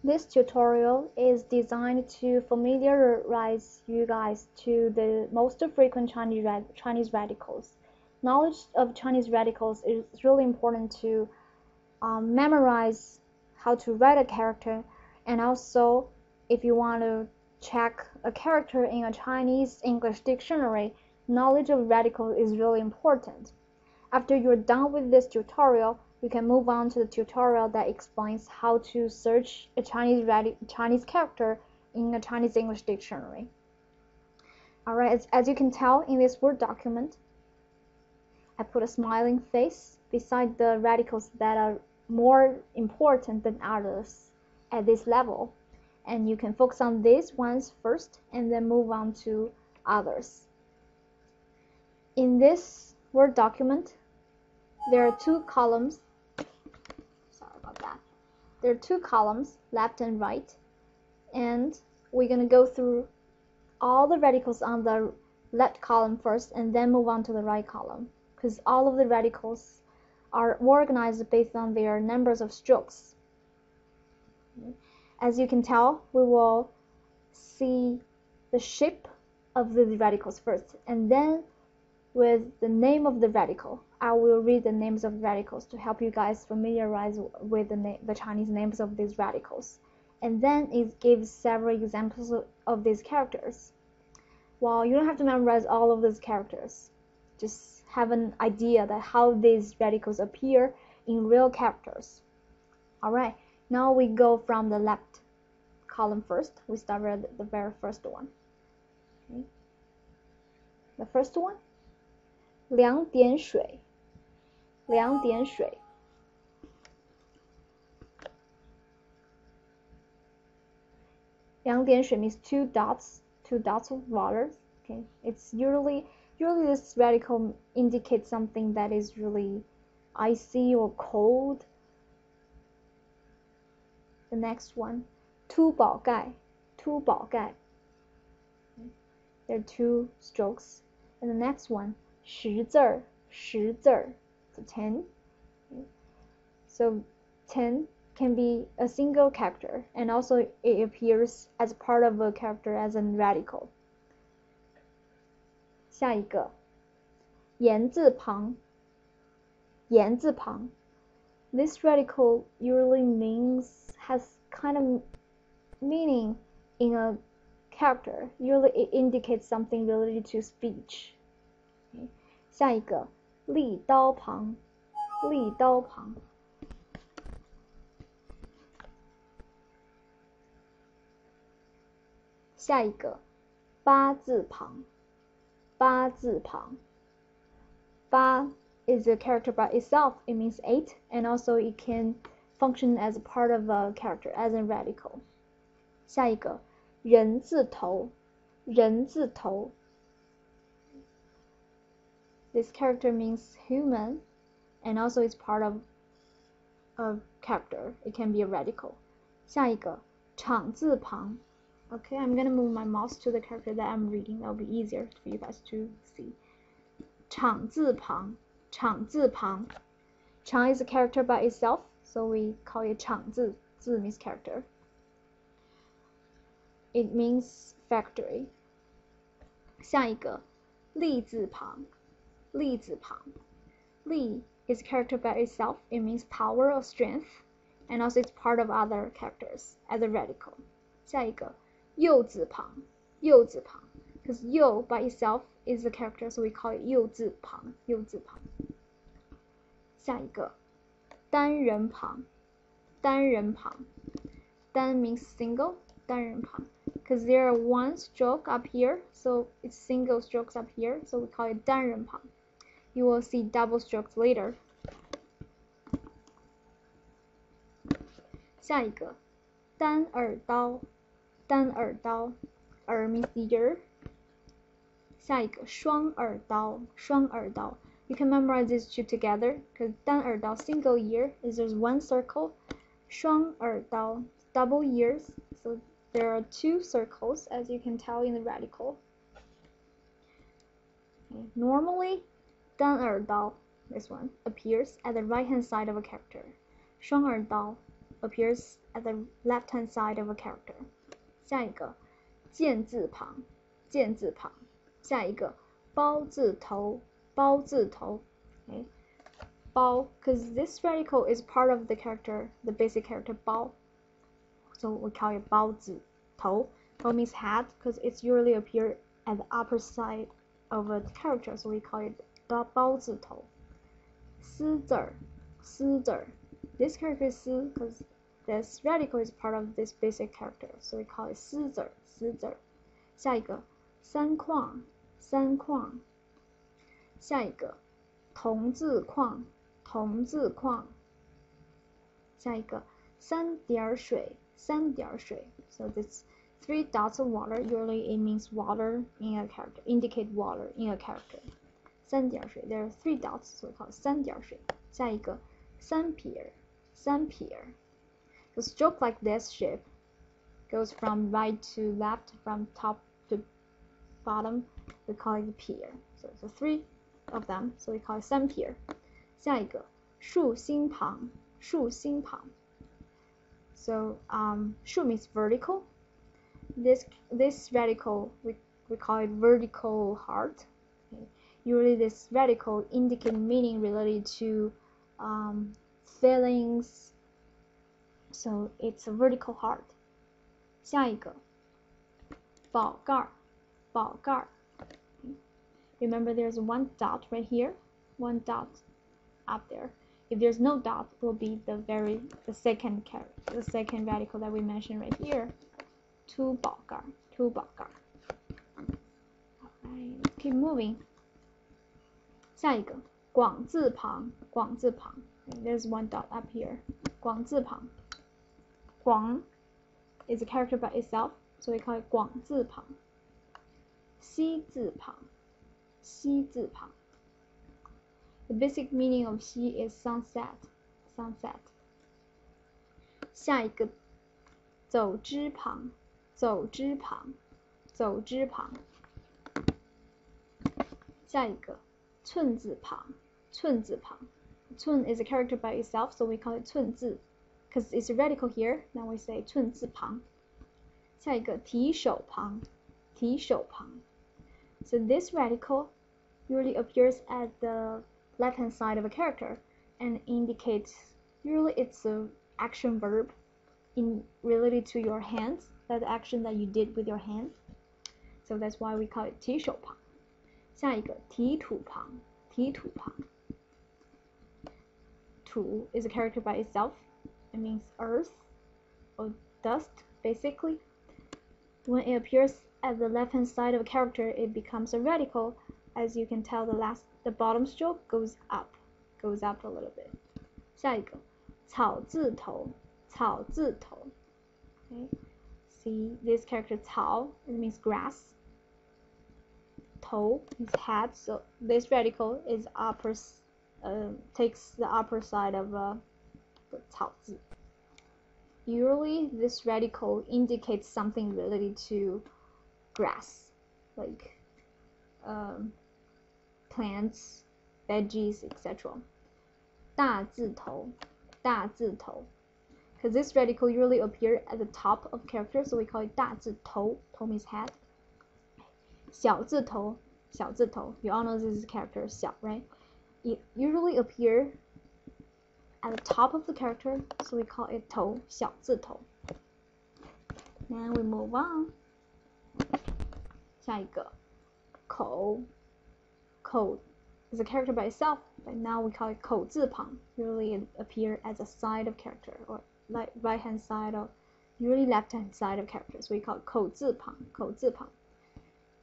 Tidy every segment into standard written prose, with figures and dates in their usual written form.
This tutorial is designed to familiarize you guys to the most frequent Chinese radicals. Knowledge of Chinese radicals is really important to memorize how to write a character, and also if you want to check a character in a Chinese English dictionary, knowledge of radicals is really important. After you're done with this tutorial, you can move on to the tutorial that explains how to search a Chinese character in a Chinese English dictionary. Alright, as you can tell in this Word document, I put a smiling face beside the radicals that are more important than others at this level. And you can focus on these ones first and then move on to others. In this Word document, there are two columns. Sorry about that. There are two columns, left and right, and we're going to go through all the radicals on the left column first and then move on to the right column, because all of the radicals are organized based on their numbers of strokes. As you can tell, we will see the shape of the radicals first, and then with the name of the radical, I will read the names of radicals to help you guys familiarize with the Chinese names of these radicals. And then it gives several examples of these characters. Well, you don't have to memorize all of these characters. Just have an idea that how these radicals appear in real characters. Alright, now we go from the left column first. We start with the very first one. Okay. The first one, 两点水，两点水。两点水 means two dots of water. Okay, it's usually this radical indicates something that is really icy or cold. The next one, 凸宝盖，凸宝盖。There are two strokes. And the next one, 十字儿，十字儿。So 10. So 10 can be a single character, and also it appears as part of a character as a radical. 下一个，言字旁，言字旁。This radical usually has kind of meaning in a character. Usually it indicates something related to speech. Okay. 下一个，立刀旁，立刀旁。下一个，八字旁，八字旁。八 is a character by itself. It means 8, and also it can function as a part of a character, as a radical. 下一个，人字头，人字头。This character means human, and also it's part of a character. It can be a radical. 下一个，场字旁。Okay, I'm gonna move my mouse to the character that I'm reading. That'll be easier for you guys to see. 场字旁，场字旁。场 is a character by itself, so we call it 场字. 字 means character. It means factory. 下一个，立字旁，立字旁。立 is a character by itself. It means power or strength, and also it's part of other characters as a radical. 下一个，右字旁，右字旁。Because 右 by itself is a character, so we call it 右字旁，右字旁。下一个，单人旁，单人旁。单 means single, 单人旁。Because there are one stroke up here, so it's single strokes up here, so we call it 单人旁。You will see double strokes later. 下一个，单耳刀，单耳刀。耳 means ear. 下一个，双耳刀，双耳刀。You can memorize these two together, because 单耳刀 single ear is there's one circle. 双耳刀 double ears, so there are two circles, as you can tell in the radical. Okay. Normally, 单耳刀 this one appears at the right hand side of a character. 双耳刀 appears at the left-hand side of a character. 下一个剑字旁，剑字旁。下一个包字头，包字头。Okay. 包 because this radical is part of the character, the basic character 包. So we call it 包字头. 头 means head because it's usually appear at the upper side of a character, so we call it 包字头。丝字儿，丝字儿。This character is 丝 because this radical is part of this basic character, so we call it 丝字儿，丝字儿。下一个三框，三框。下一个同字框，同字框。下一个三点水，三点水。So this 3 dots of water, usually it means water in a character, indicate water in a character. 三点水 there are 3 dots, so we call it 三点水。下一个三撇，三撇。The stroke like this shape goes from right to left, from top to bottom. We call it pier. So it's 3 of them, so we call it 三撇。下一个竖心旁，竖心旁。So 竖 means vertical. This radical we call it vertical heart. Okay. Usually this radical indicate meaning related to feelings. So it's a vertical heart. 下一个宝盖，宝盖。Remember there's 1 dot right here, 1 dot up there. If there's no dot, it will be the second radical that we mentioned right here. 凸宝盖，凸宝盖。Alright, let's keep moving. 下一个广字旁，广字旁。There's 1 dot up here. 广字旁。广 is a character by itself, so we call it 广字旁。西字旁，西字旁。The basic meaning of 西 is sunset, sunset. 下一个走之旁，走之旁，走之旁。下一个寸字旁，寸字旁。寸 is a character by itself, so we call it 寸字 because it's a radical here. Now we say 寸字旁。下一个提手旁，提手旁。So this radical usually appears at the left-hand side of a character and indicates usually it's a action verb related to your hands, that action that you did with your hand. So that's why we call it 提手旁。下一个提土旁，提土旁。土 is a character by itself. It means earth or dust, basically. When it appears at the left-hand side of a character, it becomes a radical. As you can tell, the bottom stroke goes up a little bit. 下一个草字头，草字头。Okay. See this character 草, it means grass. 头 is head, so this radical is takes the upper side of the 草字. Usually, this radical indicates something related to grass, like plants, veggies, etc. 大字头，大字头。Because this radical usually appears at the top of character, so we call it 大字头. 头 means head. 小字头，小字头. You all know this is character 小, right? It usually appears at the top of the character, so we call it 头，小字头. Now we move on. 下一个口，口 is a character by itself, but now we call it 口字旁. Usually it appears as a side of character, or like right hand side or usually left hand side of characters. We call it 口字旁，口字旁.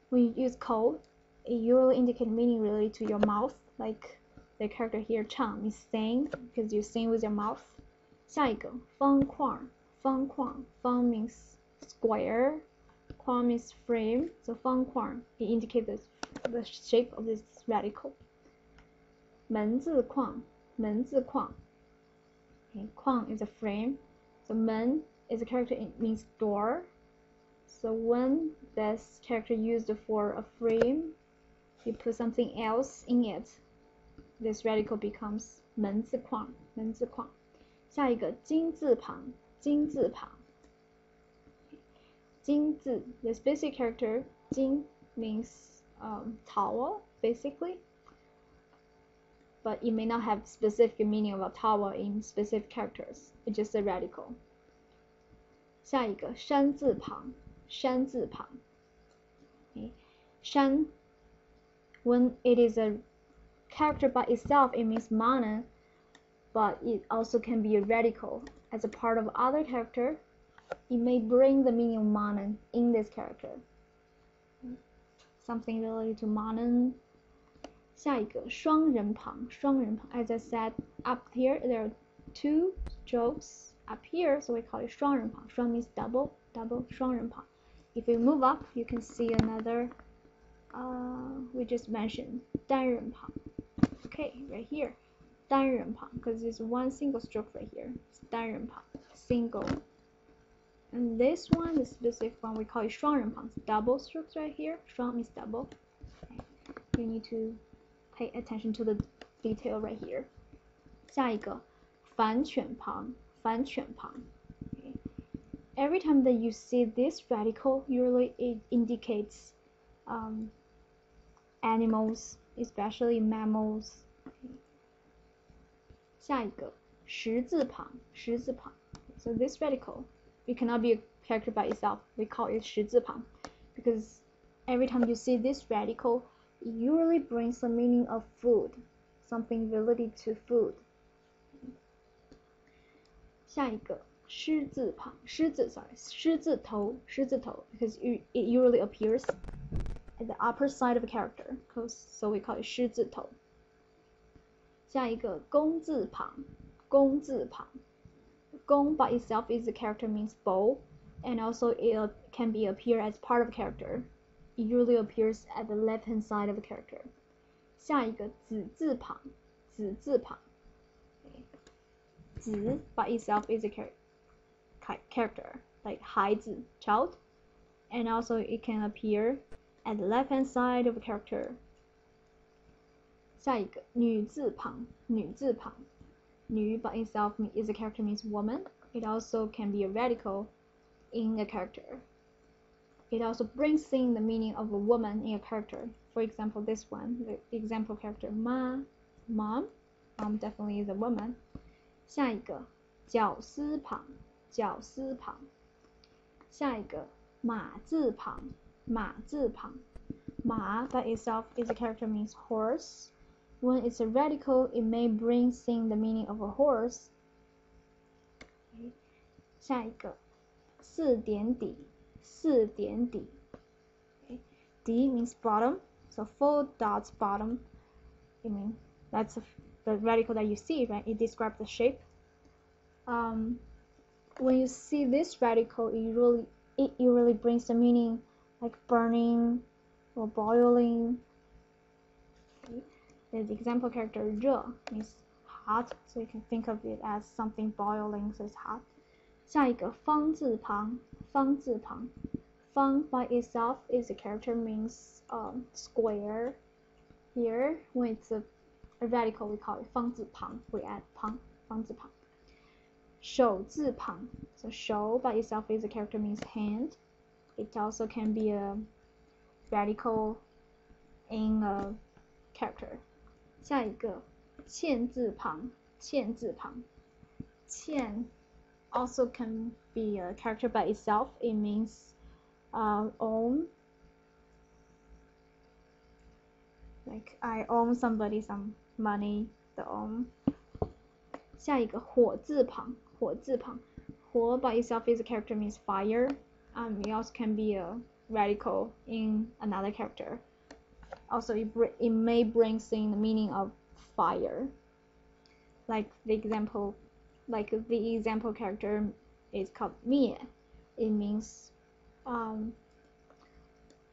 When you use 口, it usually indicates meaning related to your mouth, like the character here 唱 means sing, because you sing with your mouth. 下一个方框，方框，方 means square, 框 means frame, so 方框 it indicates the shape of this radical. 门字框，门字框. Okay, 框 is a frame, so 门 is a character, it means door. So when this character used for a frame, you put something else in it, this radical becomes 门字框，门字框.下一个金字旁，金字旁，金字 the specific character 金 means tower basically, but it may not have specific meaning of a tower in specific characters. It's just a radical. 下一个山字旁，山字旁。山 when it is a character by itself, it means mono, but it also can be a radical as a part of other character. It may bring the meaning of mono in this character. Something related to mono. 下一个双人旁，双人旁。As I said, up here there are two strokes up here, so we call it 双人旁。双 means double, double 双人旁。If we move up, you can see another. We just mentioned 单人旁. Okay, right here, 单人旁, because it's one single stroke right here. It's 单人旁, single. And this one, the specific one, we call it 双人旁. It's double strokes right here. 双 means double. Okay. You need to pay attention to the detail right here. 下一个反犬旁，反犬旁。Okay. Every time that you see this radical, usually it indicates animals, especially mammals. Okay. 下一个十字旁，十字旁。So this radical, it cannot be a character by itself. We call it 十字旁 because every time you see this radical, it usually brings the meaning of food, something related to food. 下一个狮字旁，狮字 sorry, 狮字头，狮字头 because it usually appears at the upper side of a character, so we call it 狮字头。下一个弓字旁，弓字旁。弓 by itself is a character means bow, and also it can be appear as part of a character. It usually appears at the left hand side of a character. 下一个子字旁，子字旁。子 by itself is a character like 孩子 child, and also it can appear at the left hand side of a character. 下一个女字旁，女字旁。女 by itself is a character means woman. It also can be a radical in a character. It also brings in the meaning of a woman in a character. For example, this one, the example character mom, mom definitely is a woman. 下一个绞丝旁，绞丝旁。下一个马字旁，马字旁。马 by itself is a character means horse. When it's a radical, it may bring in the meaning of a horse. 下一个四点底，四点底。D means bottom, so 4 dots bottom. I mean that's the radical that you see, right? It describes the shape. When you see this radical, it really brings the meaning like burning or boiling. Okay. The example character 热 means hot, so you can think of it as something boiling, so it's hot. 下一个方字旁，方字旁。方 by itself is a character means square. Here, when it's a radical, we call it 方字旁. We add 旁，方字旁。手字旁 so 手 by itself is a character means hand. It also can be a radical in a character. 下一个欠字旁，欠字旁。欠 also can be a character by itself. It means own. Like I own somebody some money, the own. 下一个火字旁，火字旁。火 by itself is a character means fire. It also can be a radical in another character. Also, it may bring in the meaning of fire. Like the example character is called 灭. It means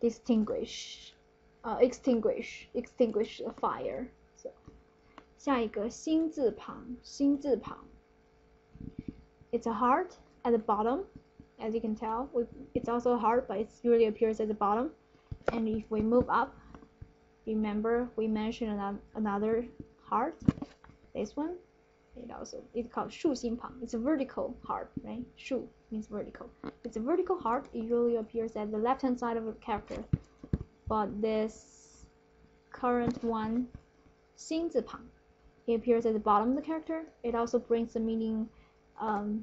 extinguish a fire. So, 下一个心字旁，心字旁。It's a heart at the bottom, as you can tell. It's also a heart, but it usually appears at the bottom. And if we move up, remember we mentioned another heart, this one. It's called 竖心旁. It's a vertical heart, right? 竖 means vertical. It's a vertical heart. It usually appears at the left-hand side of a character. But this current one, 心字旁, it appears at the bottom of the character. It also brings the meaning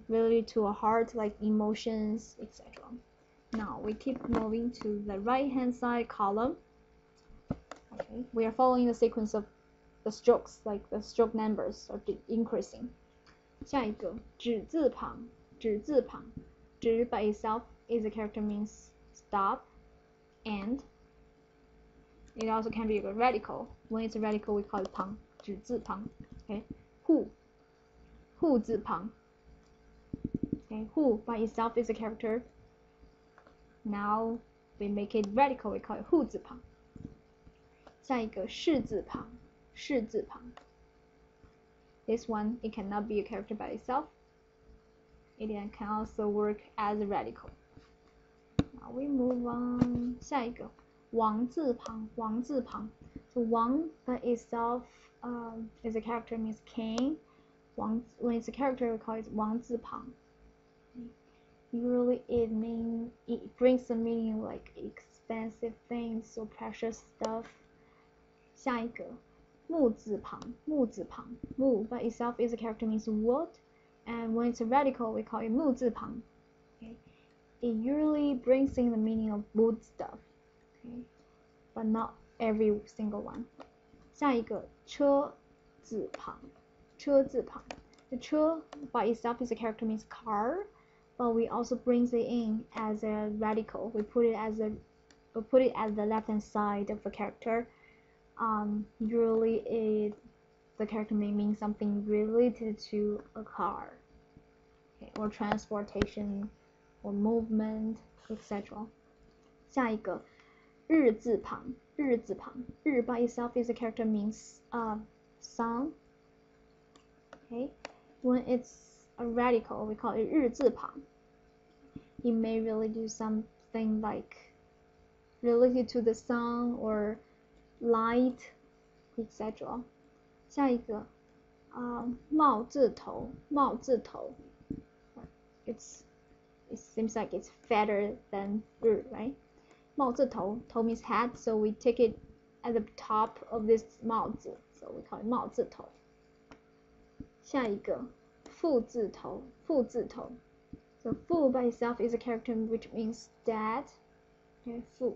related to a heart, like emotions, etc. Now we keep moving to the right-hand side column. Okay, we are following the sequence of the strokes, like the stroke numbers are increasing. 下一个止字旁，止字旁，止 by itself is a character means stop, and it also can be a radical. When it's a radical, we call it 旁，止字旁。Okay, 户，户字旁。Okay, 户 by itself is a character. Now we make it radical, we call it 户字旁。下一个士字旁，士字旁。This one, it cannot be a character by itself. It can also work as a radical. Now we move on. 下一个王字旁，王字旁。So 王 by itself is a character means king. 王 when it's a character, we call it 王字旁. Usually it brings the meaning like expensive things or precious stuff. 下一个木字旁，木字旁，木 by itself is a character means wood, and when it's a radical, we call it 木字旁. Okay? It usually brings in the meaning of wood stuff, okay? But not every single one. 下一个车字旁，车字旁。The 车 by itself is a character means car, but we also brings it in as a radical. We put it at the left-hand side of the character. Usually the character may mean something related to a car, okay, or transportation, or movement, etc. 下一个日字旁，日字旁，日 by itself is a character means sun. Okay, when it's a radical, we call it 日字旁. It may really do something like related to the sun or light, etc. 下一个帽字头，帽字头。It seems like it's fatter than 日, right? 帽字头 头 means hat, so we take it at the top of this 帽字, so we call it 帽字头。下一个父字头，父字头。So 父 by itself is a character which means dad. Okay, 父。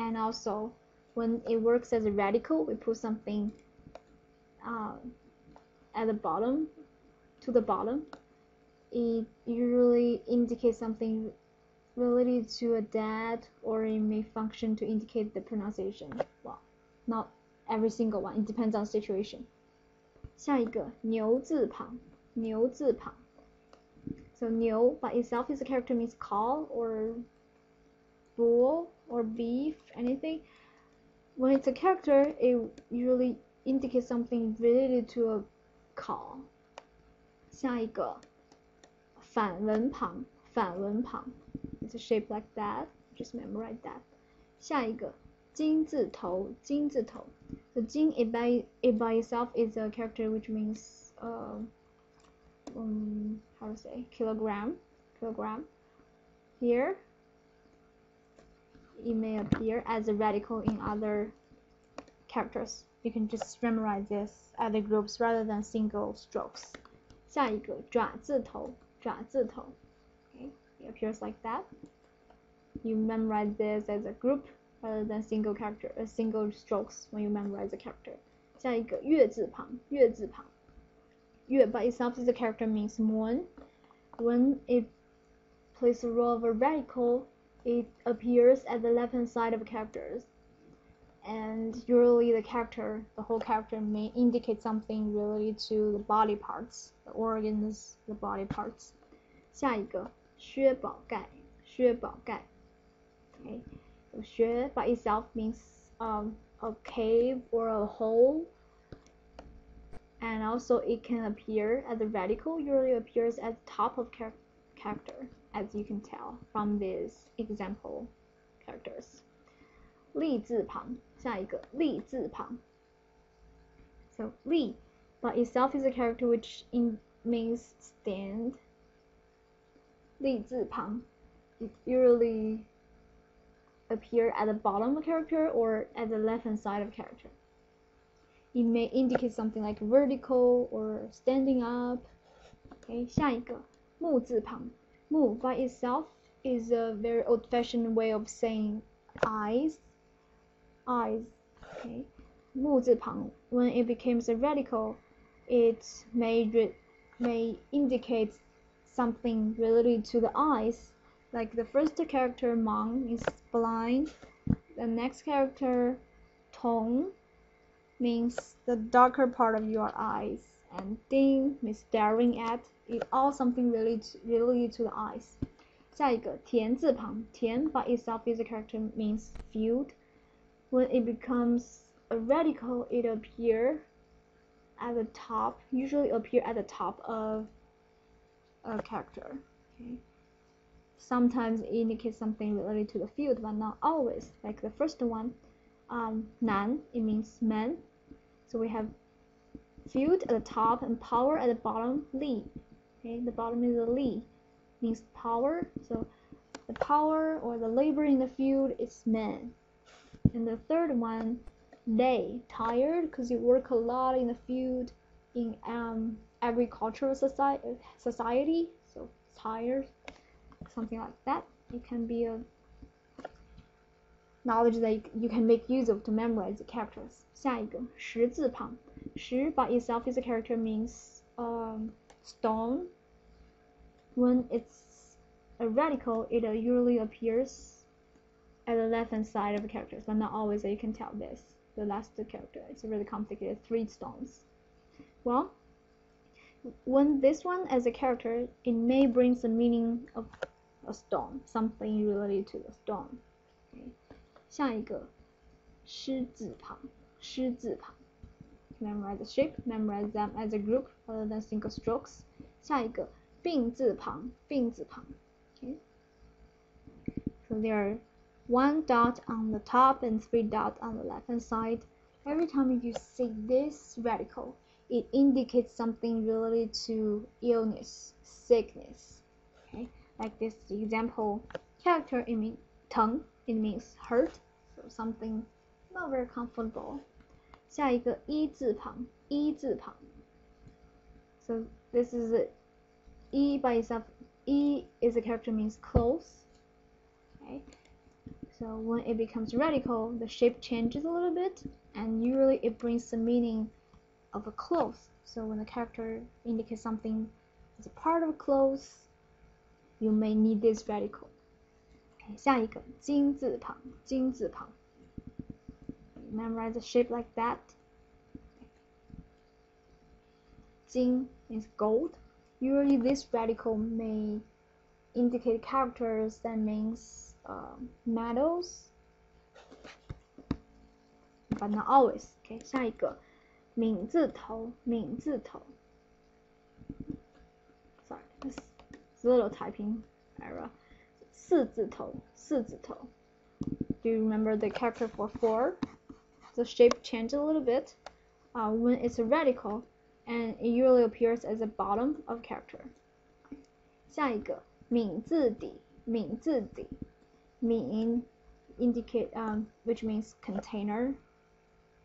And also when it works as a radical, we put something at the bottom, to the bottom. It usually indicates something related to a dad, or it may function to indicate the pronunciation. Well, not every single one, it depends on the situation. 下一个牛字旁，牛字旁。So 牛 by itself is a character means cow or bull or beef, anything. When it's a character, it usually indicates something related to a cow. 下一个反文旁，反文旁。It's a shape like that. Just memorize that. 下一个金字头，金字头。The 金 it by itself is a character which means how to say kilogram. Here it may appear as a radical in other characters. You can just memorize this other groups rather than single strokes. 下一个爪字头，爪字头。Okay, it appears like that. You memorize this as a group rather than single character, single strokes when you memorize a character. 下一个月字旁，月字旁。月 by itself is a character means moon. When it plays the role of a radical, it appears at the left-hand side of characters. And usually the whole character may indicate something related to the body parts, the organs, the body parts. 下一个薛宝盖，薛宝盖。Okay, so 薛 by itself means a cave or a hole, and also it can appear as a radical. Usually appears at the top of character, as you can tell from these example characters. 立字旁，下一个立字旁。So 立 by itself is a character which means stand. 立字旁 it usually appear at the bottom of a character or at the left hand side of a character. It may indicate something like vertical or standing up. Okay, 下一个木字旁 木 by itself is a very old-fashioned way of saying eyes. Okay, 木字旁 when it becomes a radical, it may indicate something related to the eyes. Like the first character Mang is blind. The next character Tong means the darker part of your eyes, and Ding means staring at. It all something related to the eyes. 下一个田字旁田 by itself is a character means field. When it becomes a radical, it appear at the top, usually appear at the top of a character. Okay. Sometimes it indicates something related to the field, but not always. Like the first one, nan, it means man. So we have field at the top and power at the bottom, li. Okay, the bottom is a li, means power. So the power or the labor in the field is man. And the third one, day, tired because you work a lot in the field in agricultural society. So tired, something like that. It can be a knowledge that you can make use of to memorize the characters. 下一个石字旁石 by itself is a character means stone. When it's a radical, it usually appears at the left hand side of the characters, but not always. You can tell this. The last character, it's really complicated. 3 stones. Well, when this one as a character, it may bring the meaning of a stone, something related to the stone. Okay. 下一个狮字旁狮字旁 memorize the shape, memorize them as a group rather than single strokes. 下一个病字旁病字旁 okay. So there are 1 dot on the top and 3 dots on the left hand side. Every time you see this radical, it indicates something related to illness, sickness. Okay, like this example character, it means tongue, it means hurt, so something not very comfortable. 下一个一字旁一字旁 so this is a, E by itself. E is a character means close. Okay. So when it becomes radical, the shape changes a little bit, and usually it brings the meaning of a close. So when the character indicates something as a part of a close, you may need this radical. Okay, 下一个金字旁金字旁 memorize a shape like that. 金 is gold. Usually this radical may indicate characters that means metals, but not always. Okay, 下一个敏字头敏字头 sorry, this is a little typing error. 四字头四字头 do you remember the character for 4? The shape changes a little bit when it's a radical, and it usually appears as the bottom of character. 下一个敏字底敏字底 mean indicate which means container.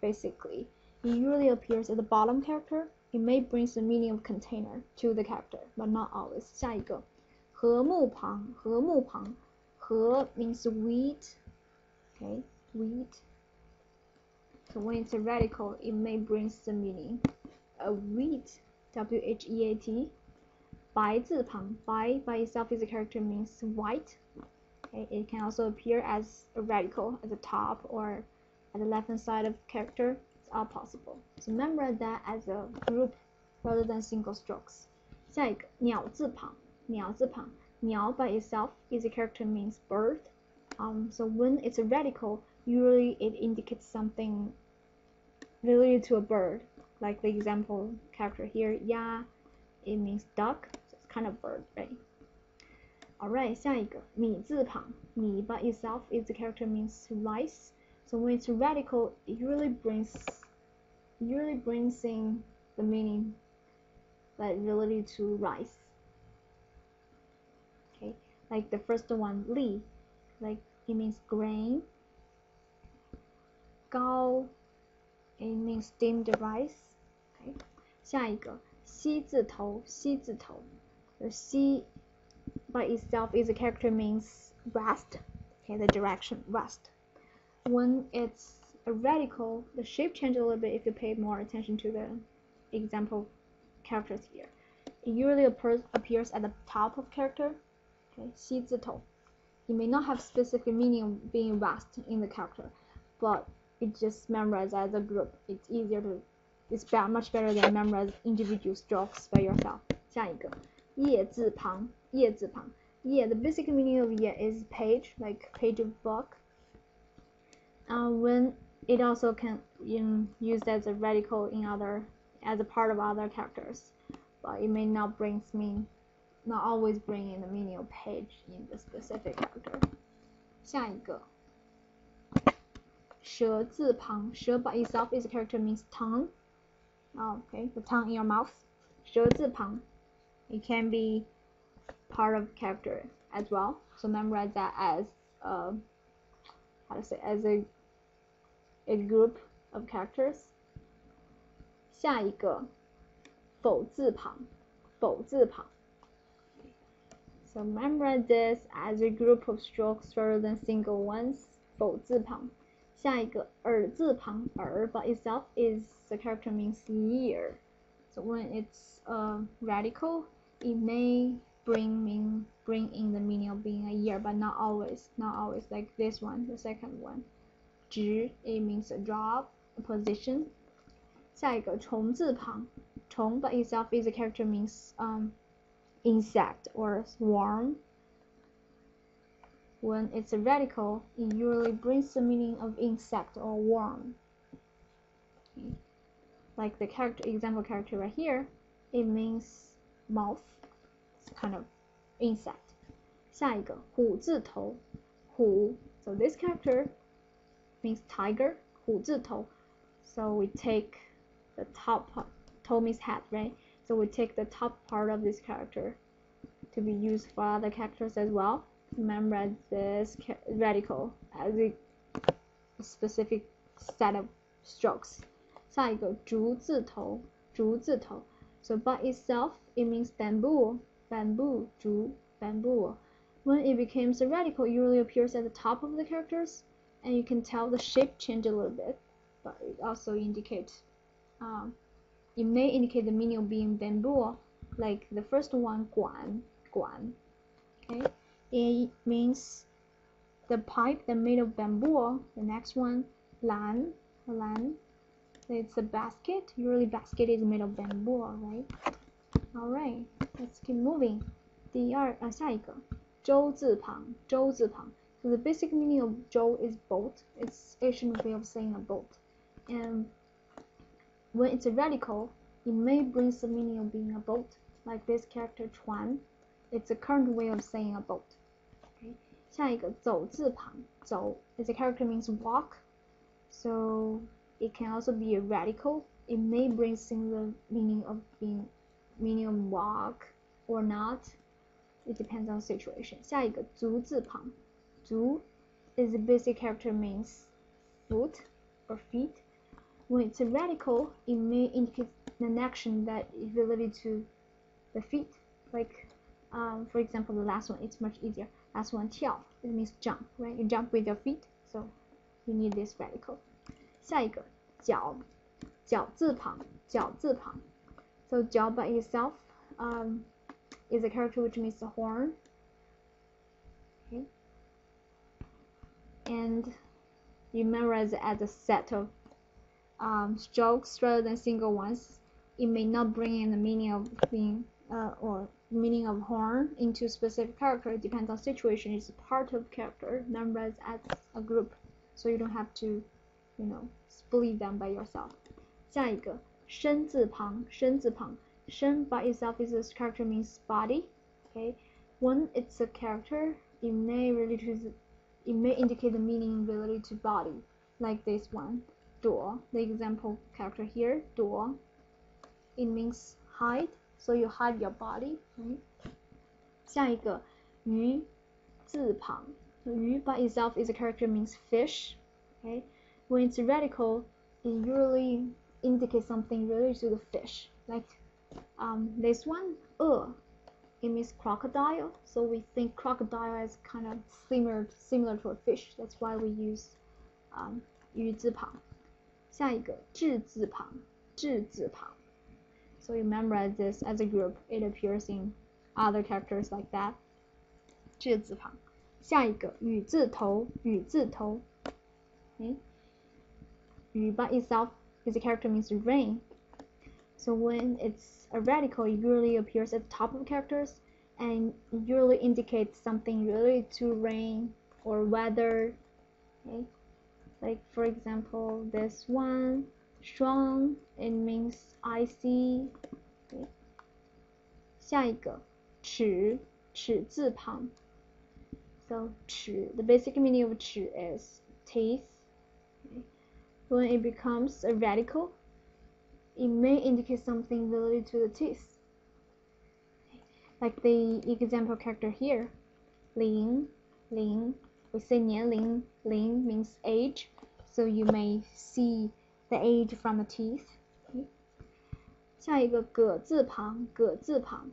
Basically, it usually appears at the bottom character. It may bring the meaning of container to the character, but not always. 下一个禾木旁禾木旁禾 means wheat. Okay, wheat. So when it's a radical, it may bring the meaning of wheat. W-H-E-A-T. 白字旁白 by itself is a character means white. Okay, it can also appear as a radical at the top or at the left hand side of character. It's all possible. So remember that as a group rather than single strokes. 下一个鸟字旁鸟字旁鸟 by itself is a character means bird. So when it's a radical, usually it indicates something related to a bird. Like the example character here, ya, it means duck. So it's kind of bird, right? Alright, 下一个米字旁米 by itself is the character means rice. So when it's radical, it really brings in the meaning that related to rice. Okay, like the first one, li, like it means grain. Gao, it means steamed rice. Okay, 下一个西字头，西字头。The 西 by itself is a character means west. Okay, the direction west. When it's a radical, the shape changes a little bit if you pay more attention to the example characters here. It usually appears at the top of character. Okay, 西字头. It may not have specific meaning of being west in the character, but it just memorized as a group. It's much better than memorize individual strokes by yourself. 下一个叶字旁，叶字旁。叶, the basic meaning of 叶 is page, like page of book. When it also can used as a radical as a part of other characters, but it may not always bring in the meaning of page in the specific character. 下一个舌字旁，舌 by itself is a character means tongue. Okay, the tongue in your mouth. 舌字旁, it can be part of character as well. So memorize that as as a group of characters. 下一个否字旁，否字旁。So memorize this as a group of strokes rather than single ones. 否字旁。下一个耳字旁，耳 by itself is the character means year. So when it's radical, it may bring in the meaning of being a year, but not always. Not always. Like this one, the second one. 职 it means a job, a position. 下一个虫字旁，虫 by itself is a character means insect or swarm. When it's a radical, it usually brings the meaning of insect or worm. Okay. Like the example character right here, it means mouth. It's kind of insect. 下一个虎字头，虎 so this character means tiger, 虎字头. So we take the top part, 头 means head, right? So we take the top part of this character to be used for other characters as well. Memorize this radical as a specific set of strokes. 下一个竹字头，竹字头. So by itself, it means bamboo, bamboo, 竹 bamboo. When it becomes a radical, it usually appears at the top of the characters, and you can tell the shape change a little bit, but it also indicates, it may indicate the meaning of being bamboo, like the first one, 管, 管. Okay. It means the pipe that made of bamboo. The next one, 篮, 篮. It's a basket. Usually basket is made of bamboo, right? Alright, let's keep moving. 下一个舟字旁，舟字旁. So the basic meaning of 舟 is boat. It's Asian way of saying a boat. And when it's a radical, it may bring the meaning of being a boat, like this character 船. It's a current way of saying a boat. 下一个走字旁，走 is a character means walk, so it can also be a radical. It may bring similar meaning of walk or not. It depends on the situation. 下一个足字旁，足 is a basic character means foot or feet. When it's a radical, it may indicate an action that is related to the feet, like for example, the last one, it's much easier. Last one, 跳, it means jump, right? You jump with your feet, so you need this radical. 下一个角，角字旁，角字旁. So 角 by itself is a character which means a horn. Okay. And you memorize it as a set of strokes rather than single ones. It may not bring in the meaning of being or meaning of horn into specific character. It depends on situation. It's a part of character memorized as a group, so you don't have to, split them by yourself. 下一个身字旁，身字旁. Shen by itself is a character means body. Okay, when it's a character, it may indicate the meaning related to body, like this one, 朵. The example character here, 朵. it means hide, so you hide your body, right? 下一个鱼字旁，鱼 by itself is a character means fish, okay? When it's radical, it usually indicates something related to the fish, like this one, it means crocodile, so we think crocodile is kind of similar to a fish. That's why we use 鱼字旁。下一个字字旁，字字旁。So you memorize this as a group. It appears in other characters like that. 字字旁。下一个雨字头，雨字头。Okay. 雨 by itself is a character means rain. So when it's a radical, it usually appears at the top of characters and usually indicates something related to rain or weather. Okay. Like for example, this one, 霜, it means icy. Okay. 下一个齿，齿字旁。So 齿, the basic meaning of 齿 is teeth. Okay. When it becomes a radical, it may indicate something related to the teeth. Like the example character here, 龄, we say 年龄, 龄 means age, so you may see the age from the teeth. Okay. 下一个葛字旁，葛字旁.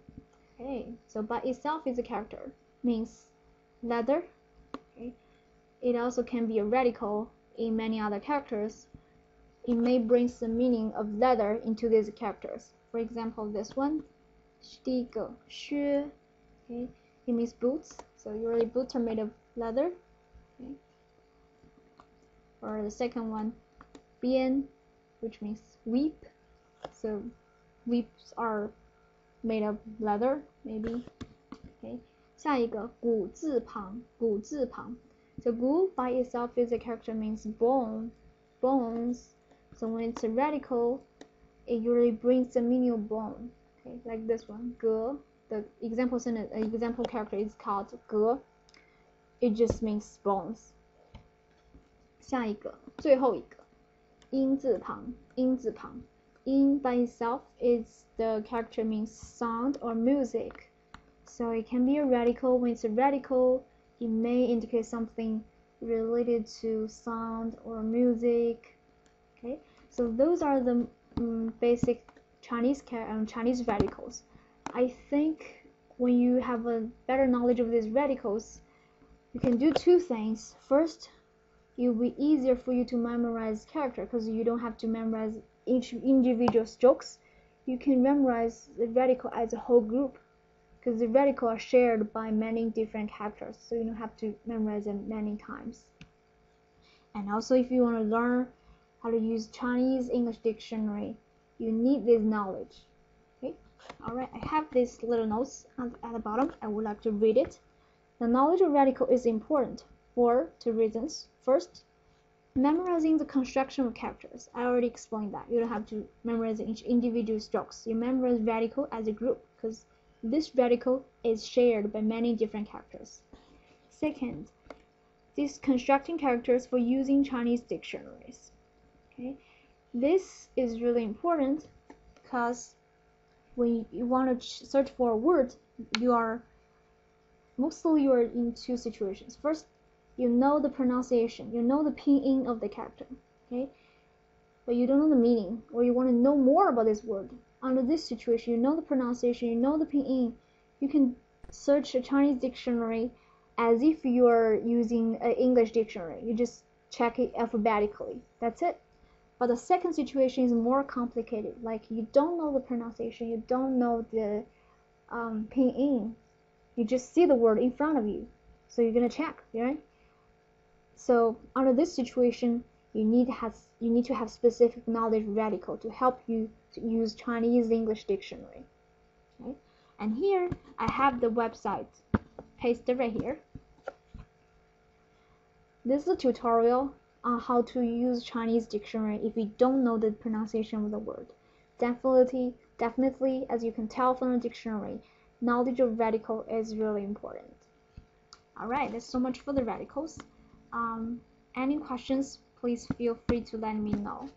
Okay, so by itself is a character, means leather. Okay. It also can be a radical in many other characters. It may bring the meaning of leather into these characters. For example, this one, 第一个靴, okay, it means boots. So usually boots are made of leather. Okay. Or the second one, 鞭, which means whip. So whips are made of leather, maybe. Okay. 下一个骨字旁，骨字旁. So 骨 by itself is a character means bone, bones. So when it's a radical, it usually brings the meaning of bone. Okay, like this one, 葛. The example sentence, example character is called 葛. It just means bones. 下一个，最后一个，音字旁，音字旁。音 by itself is the character means sound or music. So it can be a radical. When it's a radical, it may indicate something related to sound or music. Okay, so those are the basic Chinese radicals. I think when you have a better knowledge of these radicals, you can do two things. First, it will be easier for you to memorize character because you don't have to memorize each individual strokes. You can memorize the radical as a whole group because the radical are shared by many different characters, so you don't have to memorize them many times. And also, if you want to learn how to use Chinese English dictionary, you need this knowledge. Okay, all right, I have these little notes at the bottom. I would like to read it. The knowledge of radical is important for two reasons. First, memorizing the construction of characters. I already explained that. You don't have to memorize each individual strokes. You memorize radical as a group because this radical is shared by many different characters. Second, this constructing characters for using Chinese dictionaries. Okay, this is really important because when you want to search for a word, you are in two situations. First, you know the pronunciation, you know the pinyin of the character, okay, but you don't know the meaning, or you want to know more about this word. Under this situation, you know the pronunciation, you know the pinyin, you can search a Chinese dictionary as if you are using an English dictionary. You just check it alphabetically. That's it. But the second situation is more complicated. Like you don't know the pronunciation, you don't know the pinyin. You just see the word in front of you, so you're gonna check, right? So under this situation, you need to have specific knowledge radical to help you to use Chinese English dictionary. Okay? And here I have the website pasted right here. This is a tutorial on how to use Chinese dictionary if you don't know the pronunciation of the word. Definitely, as you can tell from the dictionary, knowledge of radical is really important. Alright, that's so much for the radicals. Any questions, please feel free to let me know.